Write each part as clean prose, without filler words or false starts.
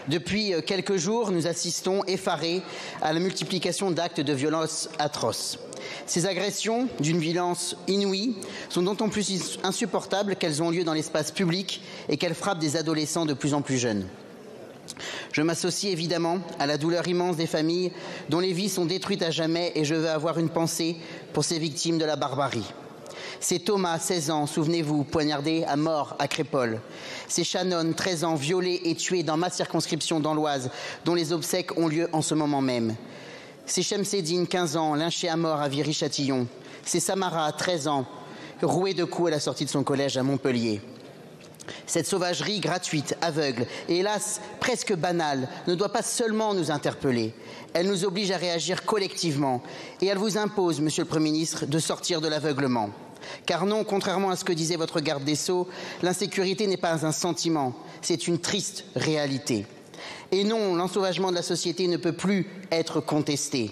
Depuis quelques jours, nous assistons effarés à la multiplication d'actes de violence atroces. Ces agressions, d'une violence inouïe, sont d'autant plus insupportables qu'elles ont lieu dans l'espace public et qu'elles frappent des adolescents de plus en plus jeunes. Je m'associe évidemment à la douleur immense des familles dont les vies sont détruites à jamais et je veux avoir une pensée pour ces victimes de la barbarie. C'est Thomas, 16 ans, souvenez-vous, poignardé à mort à Crépol. C'est Shannon, 13 ans, violée et tuée dans ma circonscription dans l'Oise, dont les obsèques ont lieu en ce moment même. C'est Chemseddine, 15 ans, lynché à mort à Viry-Châtillon. C'est Samara, 13 ans, rouée de coups à la sortie de son collège à Montpellier. Cette sauvagerie gratuite, aveugle et hélas presque banale ne doit pas seulement nous interpeller. Elle nous oblige à réagir collectivement et elle vous impose, Monsieur le Premier ministre, de sortir de l'aveuglement. Car non, contrairement à ce que disait votre garde des Sceaux, l'insécurité n'est pas un sentiment, c'est une triste réalité. Et non, l'ensauvagement de la société ne peut plus être contesté.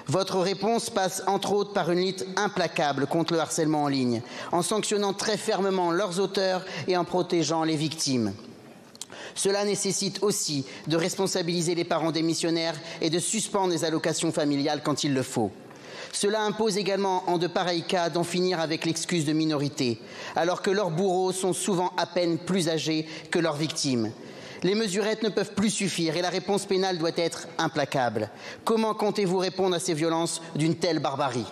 Votre réponse passe entre autres par une lutte implacable contre le harcèlement en ligne, en sanctionnant très fermement leurs auteurs et en protégeant les victimes. Cela nécessite aussi de responsabiliser les parents démissionnaires et de suspendre les allocations familiales quand il le faut. Cela impose également, en de pareils cas, d'en finir avec l'excuse de minorité, alors que leurs bourreaux sont souvent à peine plus âgés que leurs victimes. Les mesurettes ne peuvent plus suffire et la réponse pénale doit être implacable. Comment comptez-vous répondre à ces violences d'une telle barbarie?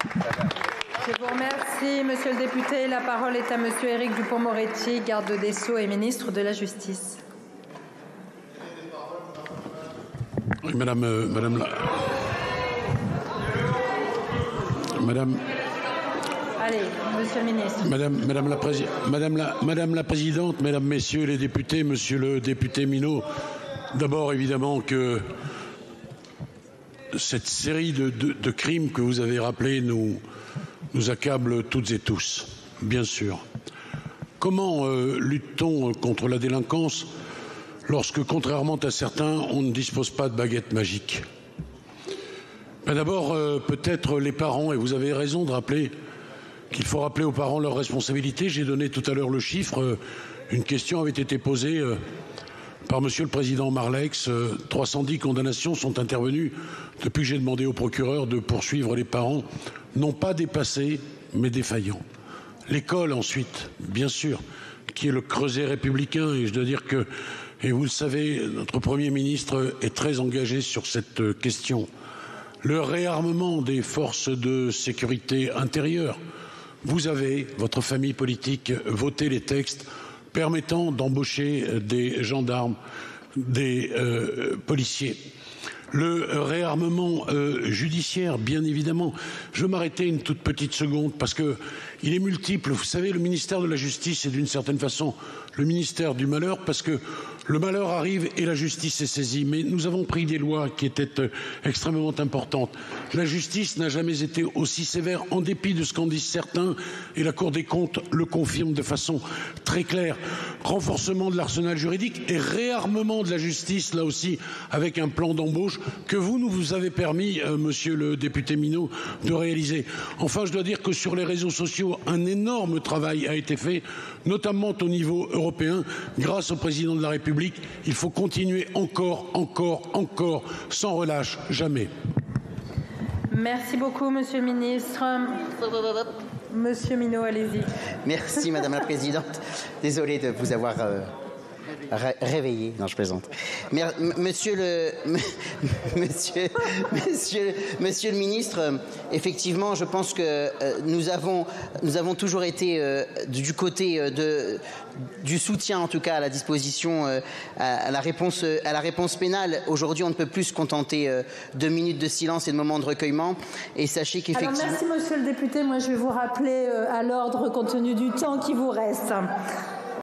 Je vous remercie, Monsieur le député. La parole est à Monsieur Éric Dupond-Moretti, garde des Sceaux et ministre de la Justice. Oui, Madame Allez, Monsieur le ministre. Madame la Présidente, Mesdames, Messieurs les députés, Monsieur le député Minot, d'abord évidemment que cette série de crimes que vous avez rappelés nous accable toutes et tous, bien sûr. Comment lutte-t-on contre la délinquance lorsque, contrairement à certains, on ne dispose pas de baguette magique? D'abord, peut-être les parents, et vous avez raison de rappeler qu'il faut rappeler aux parents leurs responsabilités. J'ai donné tout à l'heure le chiffre. Une question avait été posée par Monsieur le Président Marlex. 310 condamnations sont intervenues depuis que j'ai demandé au procureur de poursuivre les parents, non pas dépassés, mais défaillants. L'école ensuite, bien sûr, qui est le creuset républicain. Et je dois dire que, et vous le savez, notre Premier ministre est très engagé sur cette question. Le réarmement des forces de sécurité intérieure. Vous avez, votre famille politique, voté les textes permettant d'embaucher des gendarmes, des policiers. Le réarmement judiciaire, bien évidemment. Je vais m'arrêter une toute petite seconde parce qu'il est multiple. Vous savez, le ministère de la Justice est d'une certaine façon le ministère du malheur parce que le malheur arrive et la justice est saisie. Mais nous avons pris des lois qui étaient extrêmement importantes. La justice n'a jamais été aussi sévère en dépit de ce qu'en disent certains et la Cour des comptes le confirme de façon très claire. Renforcement de l'arsenal juridique et réarmement de la justice, là aussi, avec un plan d'embauche que vous avez permis, Monsieur le député Minot, de réaliser. Enfin, je dois dire que sur les réseaux sociaux, un énorme travail a été fait, notamment au niveau européen, grâce au président de la République. Il faut continuer encore, sans relâche, jamais. Merci beaucoup, Monsieur le ministre. Monsieur Minot, allez-y. Merci, Madame la Présidente. Désolé de vous avoir réveillé. Non, je plaisante. Monsieur le ministre, effectivement, je pense que nous avons toujours été du côté du soutien, en tout cas, à la disposition, à la réponse pénale. Aujourd'hui, on ne peut plus se contenter de minutes de silence et de moments de recueillement. Et sachez qu'effectivement... Alors, merci, Monsieur le député. Moi, je vais vous rappeler à l'ordre compte tenu du temps qui vous reste.